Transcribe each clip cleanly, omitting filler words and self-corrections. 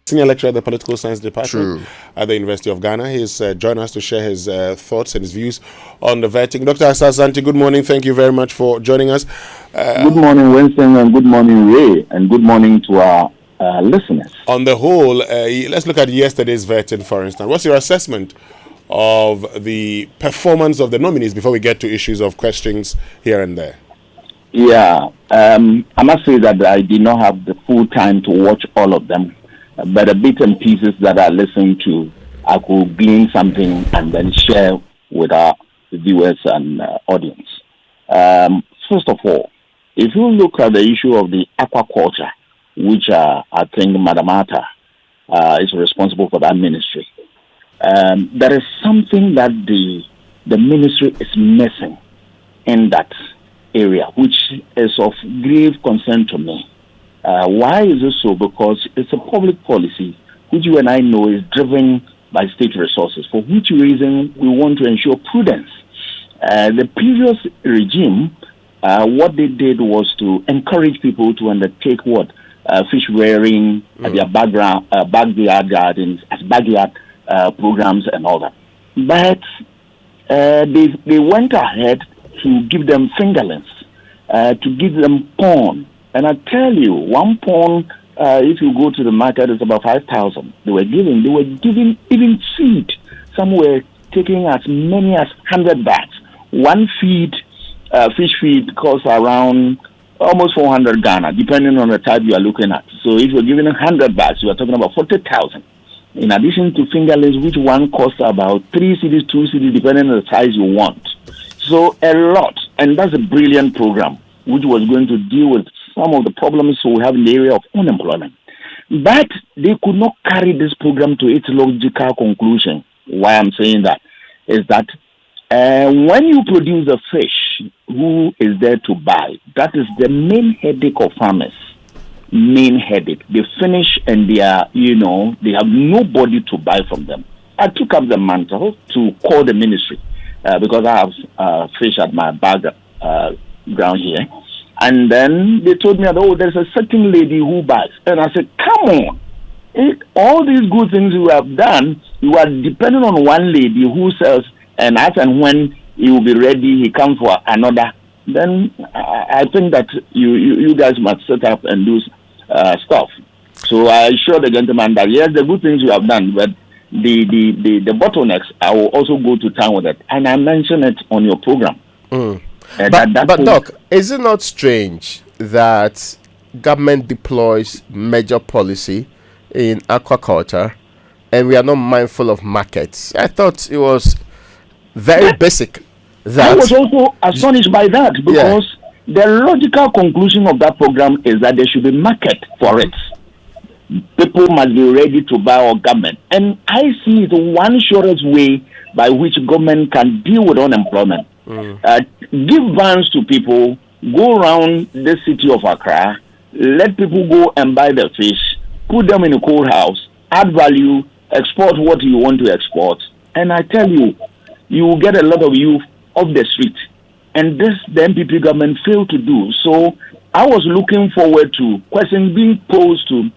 Senior lecturer at the Political Science Department True. at the University of Ghana. He's joined us to share his thoughts and his views on the vetting. Dr. Asante, good morning. Thank you very much for joining us. Good morning, Winston, and good morning, Ray, and good morning to our listeners. On the whole, let's look at yesterday's vetting, for instance. What's your assessment of the performance of the nominees before we get to issues of questions here and there? Yeah, I must say that I did not have the full time to watch all of them, but the bits and pieces that I listened to, I could glean something and then share with our viewers and audience. First of all, if you look at the issue of the aquaculture, which I think Madam Atta is responsible for that ministry, there is something that the ministry is missing in that area, which is of grave concern to me. Why is it so? Because it's a public policy which you and I know is driven by state resources, for which reason we want to ensure prudence. The previous regime, what they did was to encourage people to undertake fish rearing at their backyard gardens, as backyard programs and all that. But they went ahead to give them fingerlings, to give them pawn. And I tell you, one pawn, if you go to the market, is about 5,000. They were giving even feed. Some were taking as many as 100 bags. One fish feed costs around almost 400 Ghana, depending on the type you are looking at. So if you're giving 100 bags, you are talking about 40,000. In addition to fingerlings, which one costs about 3 cedis, 2 cedis, depending on the size you want. So a lot. And that's a brilliant program, which was going to deal with some of the problems we have in the area of unemployment. But they could not carry this program to its logical conclusion. Why I'm saying that is that when you produce a fish, who is there to buy? That is the main headache of farmers. Main headache. They finish and they have nobody to buy from them. I took up the mantle to call the ministry because I have fish at my ground here. And then they told me that, there's a certain lady who buys. And I said, come on. All these good things you have done, you are depending on one lady who sells, and as and when he will be ready, he comes for another. Then I think that you guys must set up and do stuff. So I assured the gentleman that, yes, the good things you have done, but the bottlenecks, I will also go to town with it. And I mentioned it on your program. But Doc, is it not strange that government deploys major policy in aquaculture and we are not mindful of markets? I thought it was very basic. I was also astonished by that because the logical conclusion of that program is that there should be market for it. People must be ready to buy our government. And I see it one surest way by which government can deal with unemployment. Give vans to people, go around the city of Accra, let people go and buy the fish, put them in a cold house, add value, export what you want to export. And I tell you, you will get a lot of youth off the street. And this the MPP government failed to do. So I was looking forward to questions being posed to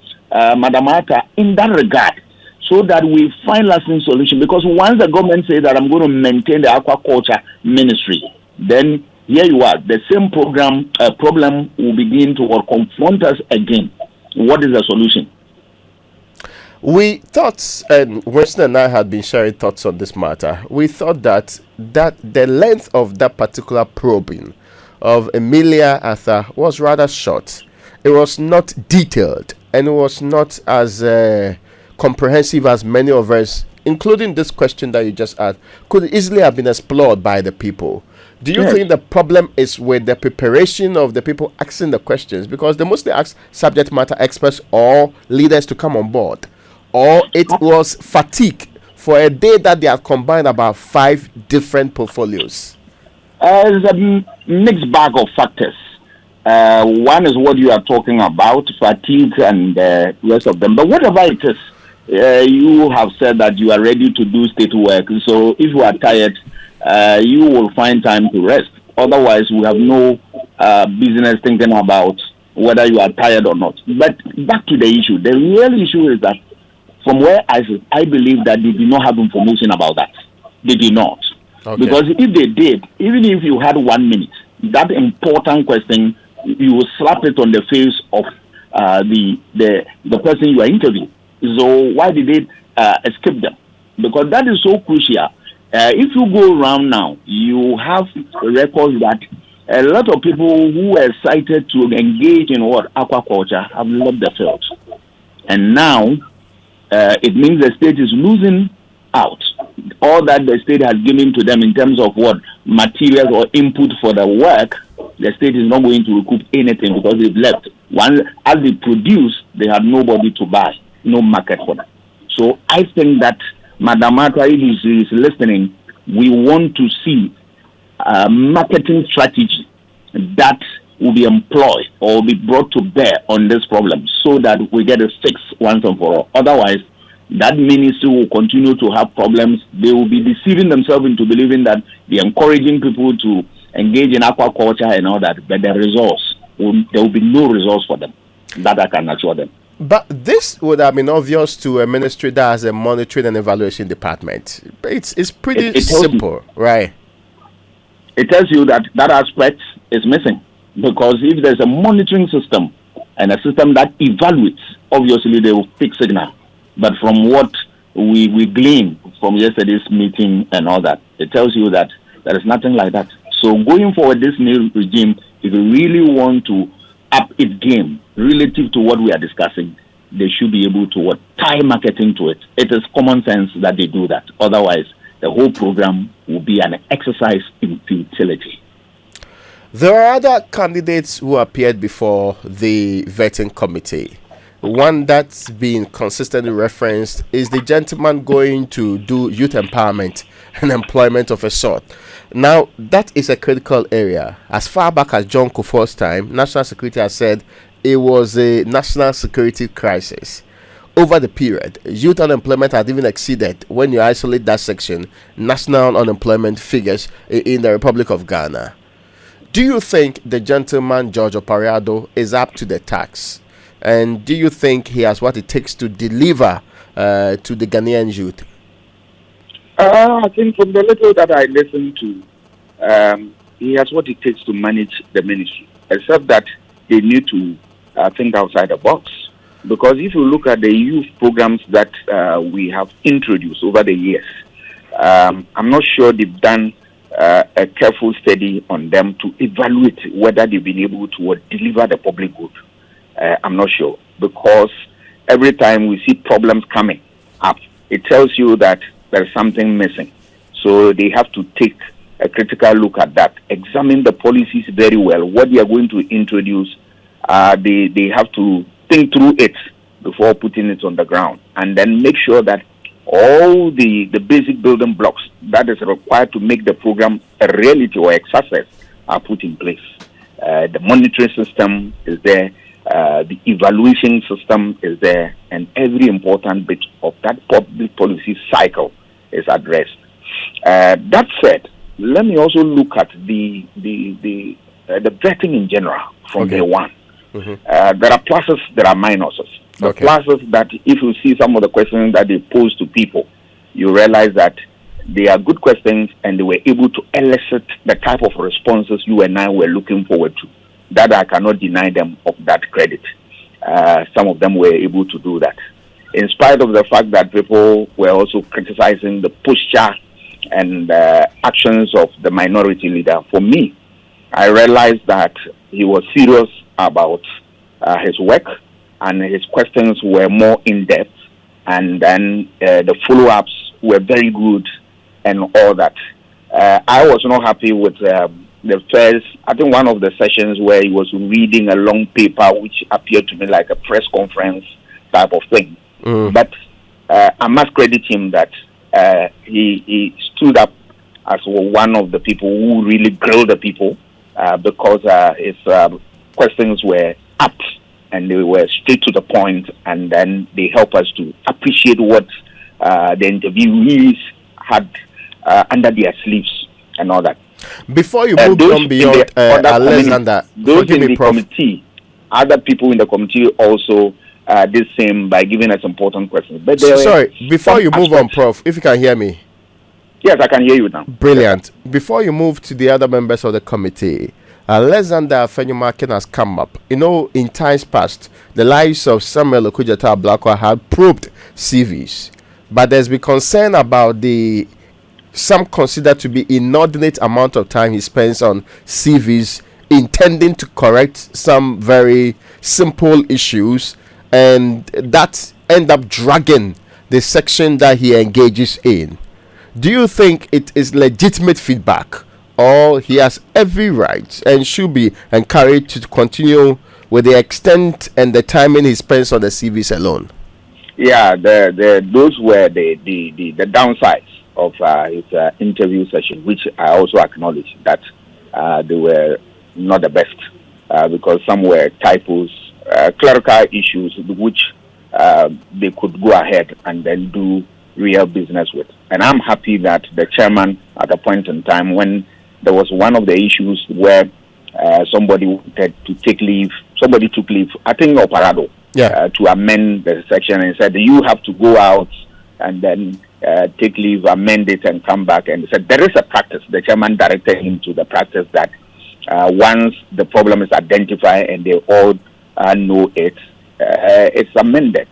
Madam Atta in that regard, so that we find lasting solution. Because once the government says that I'm going to maintain the aquaculture ministry, then here you are. The same problem will begin to confront us again. What is the solution? We thought, and Winston and I had been sharing thoughts on this matter, we thought that the length of that particular probing of Emilia Asaah was rather short. It was not detailed, and it was not as comprehensive as many of us, including this question that you just asked, could easily have been explored by the people. Do you think the problem is with the preparation of the people asking the questions? Because they mostly ask subject matter experts or leaders to come on board. Or it was fatigue for a day that they have combined about 5 different portfolios? It's a mixed bag of factors. One is what you are talking about, fatigue and the rest of them. But whatever it is, you have said that you are ready to do state work. So if you are tired, you will find time to rest. Otherwise, we have no business thinking about whether you are tired or not. But back to the issue. The real issue is that from where I believe that they did not have information about that. They did not. Okay. Because if they did, even if you had 1 minute, that important question, you will slap it on the face of the person you are interviewing. So why did they escape them? Because that is so crucial. If you go around now, you have records that a lot of people who were cited to engage in aquaculture have left the field. And now it means the state is losing out. All that the state has given to them in terms of materials or input for the work, the state is not going to recoup anything because they've left. As they produce, they have nobody to buy, no market for them. So I think that Madam Martha, if she is listening, we want to see a marketing strategy that will be employed or will be brought to bear on this problem so that we get a fix once and for all. Otherwise, that ministry will continue to have problems. They will be deceiving themselves into believing that they're encouraging people to engage in aquaculture and all that, but there will be no results for them. That I can assure them. But this would have been obvious to a ministry that has a monitoring and evaluation department. It's pretty simple, right? It tells you that aspect is missing, because if there's a monitoring system and a system that evaluates, obviously they will pick signal. But from what we glean from yesterday's meeting and all that, it tells you that there is nothing like that. So going forward, this new regime, if you really want to up its game relative to what we are discussing, they should be able to tie marketing to it. It is common sense that they do that. Otherwise, the whole program will be an exercise in futility. There are other candidates who appeared before the vetting committee. One that's been consistently referenced is the gentleman going to do youth empowerment and employment of a sort. Now, that is a critical area. As far back as John Kufuor's time, National Security has said it was a national security crisis. Over the period, youth unemployment has even exceeded, when you isolate that section, national unemployment figures in the Republic of Ghana. Do you think the gentleman George Opariado is up to the task? And do you think he has what it takes to deliver to the Ghanaian youth? I think from the little that I listened to, he has what it takes to manage the ministry, except that they need to think outside the box. Because if you look at the youth programs that we have introduced over the years, I'm not sure they've done a careful study on them to evaluate whether they've been able to deliver the public good. I'm not sure, because every time we see problems coming up, it tells you that there's something missing. So they have to take a critical look at that, examine the policies very well, what they are going to introduce. They have to think through it before putting it on the ground, and then make sure that all the basic building blocks that is required to make the program a reality or a success are put in place. The monitoring system is there. The evaluation system is there, and every important bit of that public policy cycle is addressed. That said, let me also look at the vetting in general from day one. Mm-hmm. There are pluses, there are minuses. The pluses that if you see some of the questions that they pose to people, you realize that they are good questions and they were able to elicit the type of responses you and I were looking forward to. That I cannot deny them of that credit. Some of them were able to do that. In spite of the fact that people were also criticizing the posture and actions of the minority leader, for me, I realized that he was serious about his work, and his questions were more in-depth, and then the follow-ups were very good and all that. I was not happy with the first, I think one of the sessions where he was reading a long paper which appeared to me like a press conference type of thing. But I must credit him that he stood up as one of the people who really grilled the people because his questions were apt and they were straight to the point, and then they help us to appreciate what the interviewees had under their sleeves and all that. Before you move on beyond Alexander, those in the committee, other people in the committee also this same by giving us important questions. But there Sorry, were before some you move on, aspects- Prof, if you can hear me. Yes, I can hear you now. Brilliant. Before you move to the other members of the committee, Alexander Afenyomakin has come up. You know, in times past, the lives of Samuel Okudzeto Ablakwa had probed CVs, but there's been concern about the some consider to be inordinate amount of time he spends on CVs, intending to correct some very simple issues, and that end up dragging the section that he engages in. Do you think it is legitimate feedback, or he has every right and should be encouraged to continue with the extent and the timing he spends on the CVs alone? Yeah, those were the downsides of his interview session, which I also acknowledge that they were not the best because some were typos, clerical issues, which they could go ahead and then do real business with. And I'm happy that the chairman, at a point in time when there was one of the issues where somebody wanted to take leave, somebody took leave, I think Oparado, to amend the section, and said, you have to go out and then take leave, amend it, and come back. And said, there is a practice. The chairman directed him to the practice that once the problem is identified and they all know it, it's amended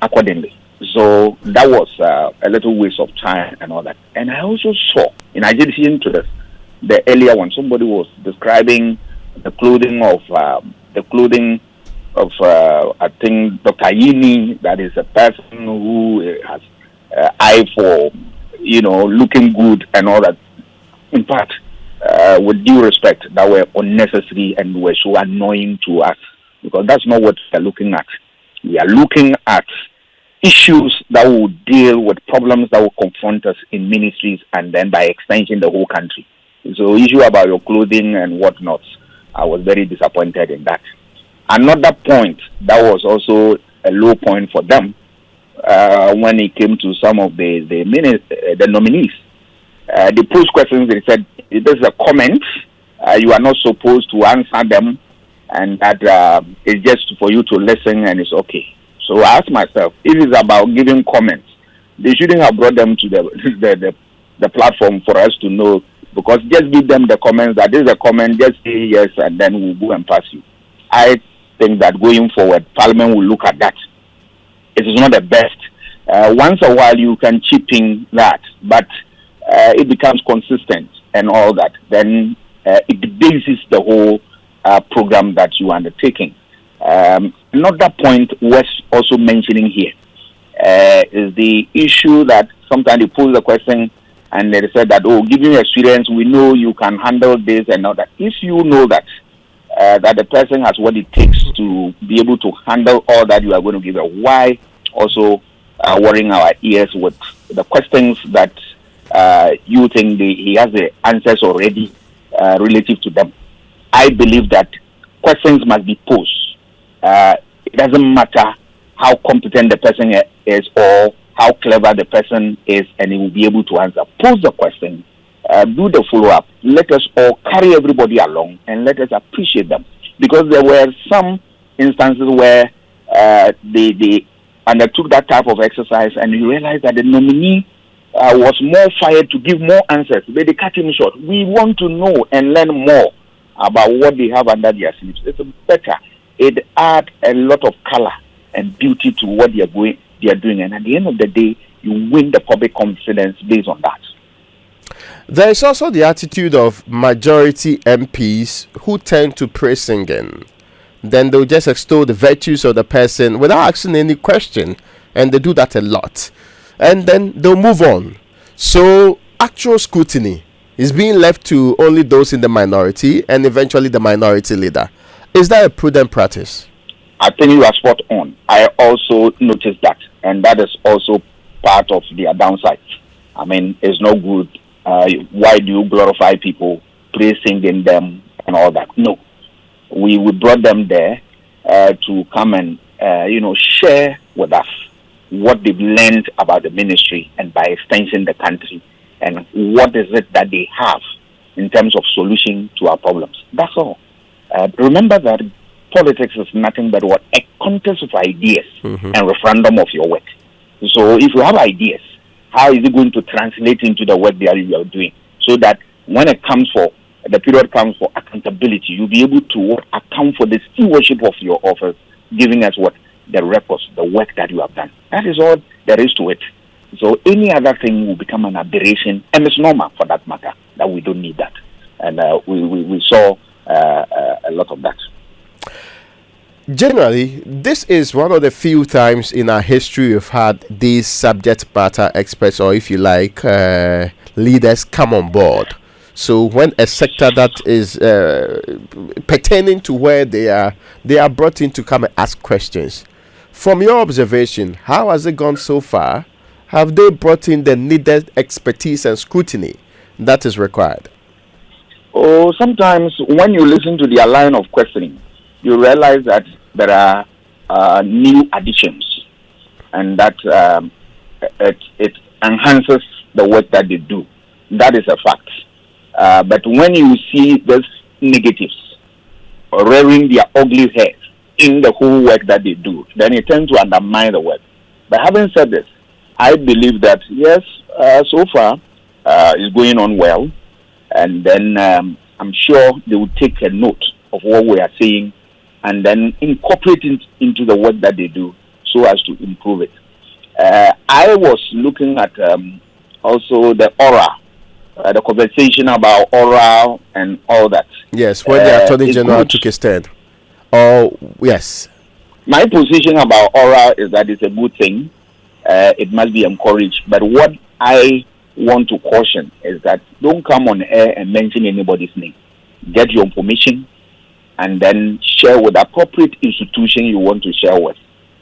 accordingly. So that was a little waste of time and all that. And I also saw, in addition to this, the earlier one, somebody was describing the clothing of I think Dr. Yini, that is a person who has eye for looking good and all that. In fact, with due respect, that were unnecessary and were so annoying to us, because that's not what we are looking at. We are looking at issues that will deal with problems that will confront us in ministries and then by extension the whole country. So issue about your clothing and whatnot, I was very disappointed in that. Another point that was also a low point for them when it came to some of the nominees. They posed questions, they said, this is a comment, you are not supposed to answer them, and that it's just for you to listen and it's okay. So I asked myself, if it's about giving comments, they shouldn't have brought them to the platform for us to know, because just give them the comments that this is a comment, just say yes, and then we'll go and pass you. I think that going forward, Parliament will look at that. It is not the best. Once a while you can chip in that, but it becomes consistent and all that. Then it bases the whole program that you are undertaking. Another point worth also mentioning here is the issue that sometimes they pose the question and they said that, given your experience, we know you can handle this and all that. If you know that that the person has what it takes to be able to handle all that you are going to give her, why also worrying our ears with the questions that you think he has the answers already relative to them? I believe that questions must be posed. It doesn't matter how competent the person is or how clever the person is, and he will be able to answer. Pose the question, do the follow-up. Let us all carry everybody along and let us appreciate them. Because there were some instances where they undertook that type of exercise and you realize that the nominee was more fired to give more answers. But they cut him short. We want to know and learn more about what they have under their sleeves. It's better. It adds a lot of color and beauty to what they are doing. And at the end of the day, you win the public confidence based on that. There is also the attitude of majority MPs who tend to praise singing. Then they'll just extol the virtues of the person without asking any question. And they do that a lot. And then they'll move on. So actual scrutiny is being left to only those in the minority and eventually the minority leader. Is that a prudent practice? I think you are spot on. I also noticed that. And that is also part of their downside. I mean, it's no good. Why do you glorify people, praising them and all that? No. We brought them there to come and, share with us what they've learned about the ministry and by extension the country, and what is it that they have in terms of solution to our problems. That's all. Remember that politics is nothing but what? A contest of ideas and referendum of your work. So if you have ideas, how is it going to translate into the work that you are doing? So that when it comes for the period comes for accountability, you'll be able to account for the stewardship of your office, giving us the records, the work that you have done. That is all there is to it. So any other thing will become an aberration, and it's normal for that matter that we don't need that. And we saw a lot of that. Generally, this is one of the few times in our history we've had these subject matter experts, or if you like, leaders come on board. So when a sector that is pertaining to where they are brought in to come and ask questions. From your observation, how has it gone so far? Have they brought in the needed expertise and scrutiny that is required? Oh, sometimes when you listen to their line of questioning, you realize that there are new additions, and that it enhances the work that they do. That is a fact. But when you see these negatives rearing their ugly head in the whole work that they do, then it tends to undermine the work. But having said this, I believe that, yes, so far it's going on well. And then I'm sure they will take a note of what we are saying and then incorporate it into the work that they do so as to improve it. I was looking at also the aura. The conversation about oral and all that. Yes, when the Attorney General took a stand. Oh, yes. My position about oral is that it's a good thing. It must be encouraged. But what I want to caution is that don't come on air and mention anybody's name. Get your information and then share with the appropriate institution you want to share with.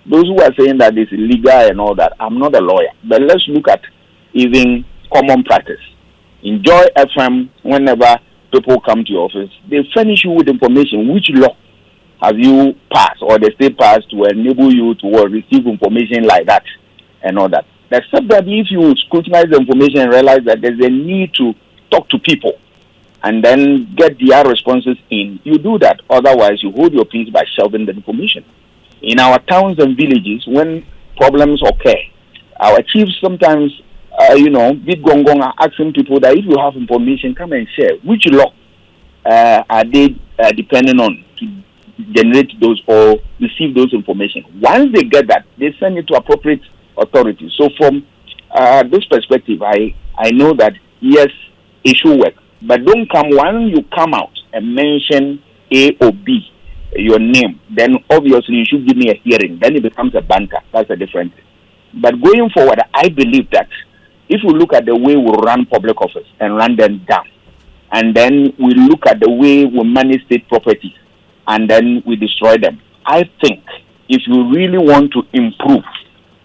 Those who are saying that it's illegal and all that, I'm not a lawyer. But let's look at even common practice. Enjoy FM, whenever people come to your office, they furnish you with information. Which law have you passed or the state passed to enable you to receive information like that and all that? Except that if you scrutinize the information and realize that there's a need to talk to people and then get their responses in, you do that. Otherwise, you hold your peace by shelving the information. In our towns and villages, when problems occur, our chiefs sometimes big gong are asking people that if you have information, come and share. Which law are they depending on to generate those or receive those information? Once they get that, they send it to appropriate authorities. So from this perspective, I know that, yes, it should work. But don't come, when you come out and mention A or B, your name, then obviously you should give me a hearing. Then it becomes a banter. That's a different thing. But going forward, I believe that if we look at the way we run public office and run them down, and then we look at the way we manage state properties, and then we destroy them, I think if you really want to improve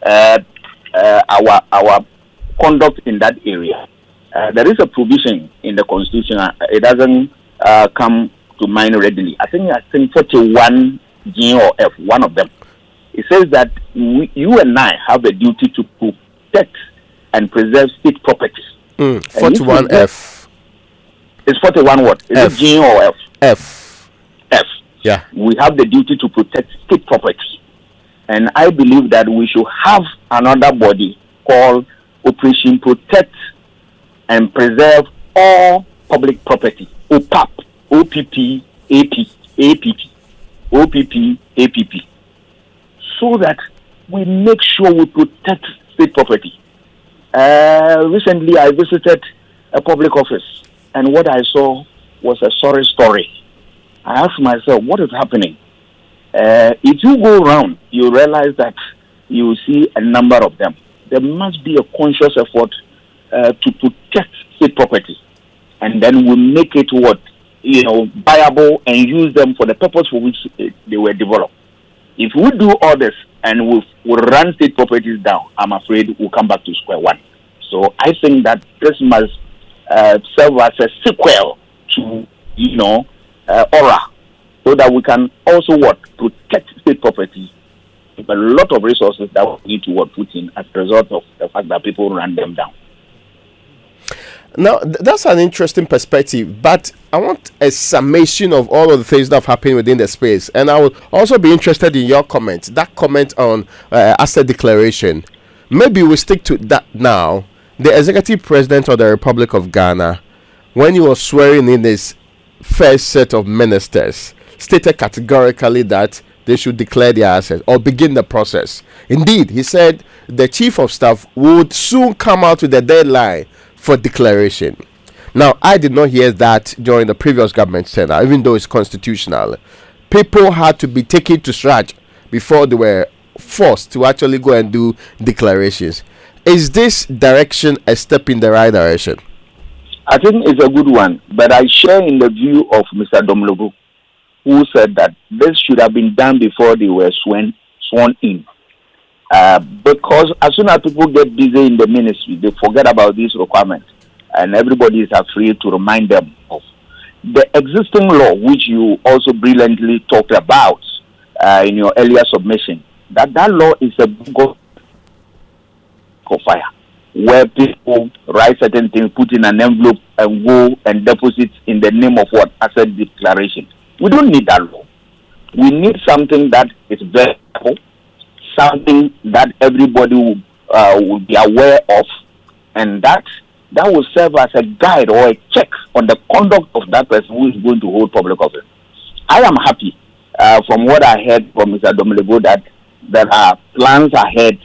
our conduct in that area, there is a provision in the Constitution. It doesn't come to mind readily. I think 41 G or F, one of them. It says that you and I have a duty to protect and preserve state properties. 41 F. It's 41 what? Is F. it G or F? F. F. Yeah. We have the duty to protect state properties. And I believe that we should have another body called Operation Protect and Preserve All Public Property. OPAP. OPP. APP. OPP. APP. So that we make sure we protect state property. Recently, I visited a public office, and what I saw was a sorry story. I asked myself, what is happening? If you go around, you realize that you see a number of them. There must be a conscious effort to protect state property, and then we make it viable and use them for the purpose for which they were developed. If we do all this and we run state properties down, I'm afraid we'll come back to square one. So I think that this must serve as a sequel to, aura, so that we can also protect state property. A lot of resources that we need to put in as a result of the fact that people run them down. Now, that's an interesting perspective, but I want a summation of all of the things that have happened within the space. And I would also be interested in your comment. That comment on asset declaration. Maybe we stick to that now. The executive president of the Republic of Ghana, when he was swearing in his first set of ministers, stated categorically that they should declare their assets or begin the process. Indeed, he said the chief of staff would soon come out with a deadline for declaration. Now, I did not hear that during the previous government tenure, even though it's constitutional. People had to be taken to scratch before they were forced to actually go and do declarations. Is this direction a step in the right direction? I think it's a good one, but I share in the view of Mr. Domlobu, who said that this should have been done before they were sworn in. Because as soon as people get busy in the ministry, they forget about these requirements, and everybody is afraid to remind them of the existing law, which you also brilliantly talked about in your earlier submission. That law is a book of fire, where people write certain things, put in an envelope, and go and deposit in the name of what? Asset declaration. We don't need that law. We need something that is verifiable, something that everybody will be aware of, and that will serve as a guide or a check on the conduct of that person who is going to hold public office. I am happy from what I heard from Mr. Domlebo that there are plans ahead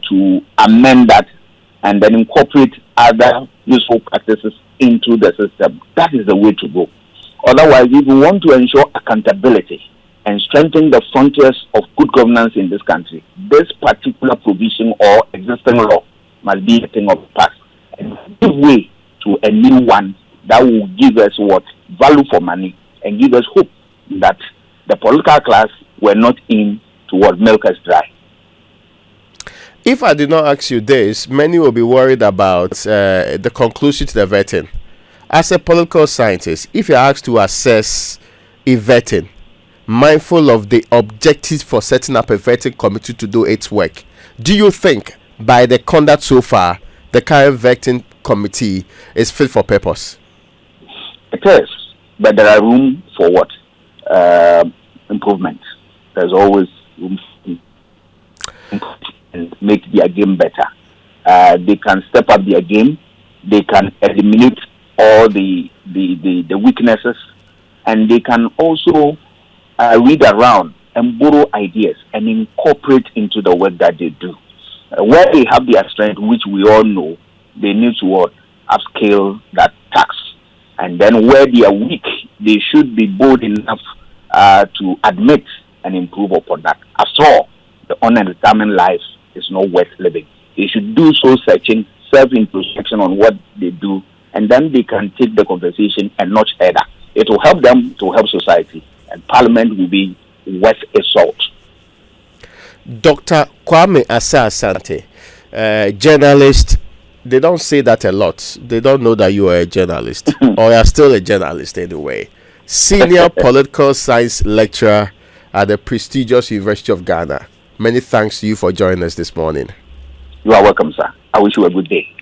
to amend that and then incorporate other useful practices into the system. That is the way to go. Otherwise, if we want to ensure accountability and strengthen the frontiers of good governance in this country, this particular provision or existing law must be a thing of the past and give way to a new one that will give us what? Value for money and give us hope that the political class were not in to what milk us dry. If I did not ask you this, many will be worried about the conclusion to the vetting. As a political scientist, if you're asked to assess a vetting, mindful of the objectives for setting up a vetting committee to do its work, do you think by the conduct so far, the current vetting committee is fit for purpose? It is, but there are room for what? Improvement. There's always room and make their game better. They can step up their game. They can eliminate all the weaknesses, and they can also read around and borrow ideas and incorporate into the work that they do. Where they have their strength, which we all know, they need to upscale that tax. And then where they are weak, they should be bold enough to admit and improve upon that. After all, the undetermined life is not worth living. They should do soul searching, self-introspection on what they do, and then they can take the conversation and notch further. It will help them to help society, and Parliament will be worth a salt. Dr. Kwame Asaah Asante, journalist, they don't say that a lot. They don't know that you are a journalist, or you are still a journalist anyway. Senior political science lecturer at the prestigious University of Ghana. Many thanks to you for joining us this morning. You are welcome, sir. I wish you a good day.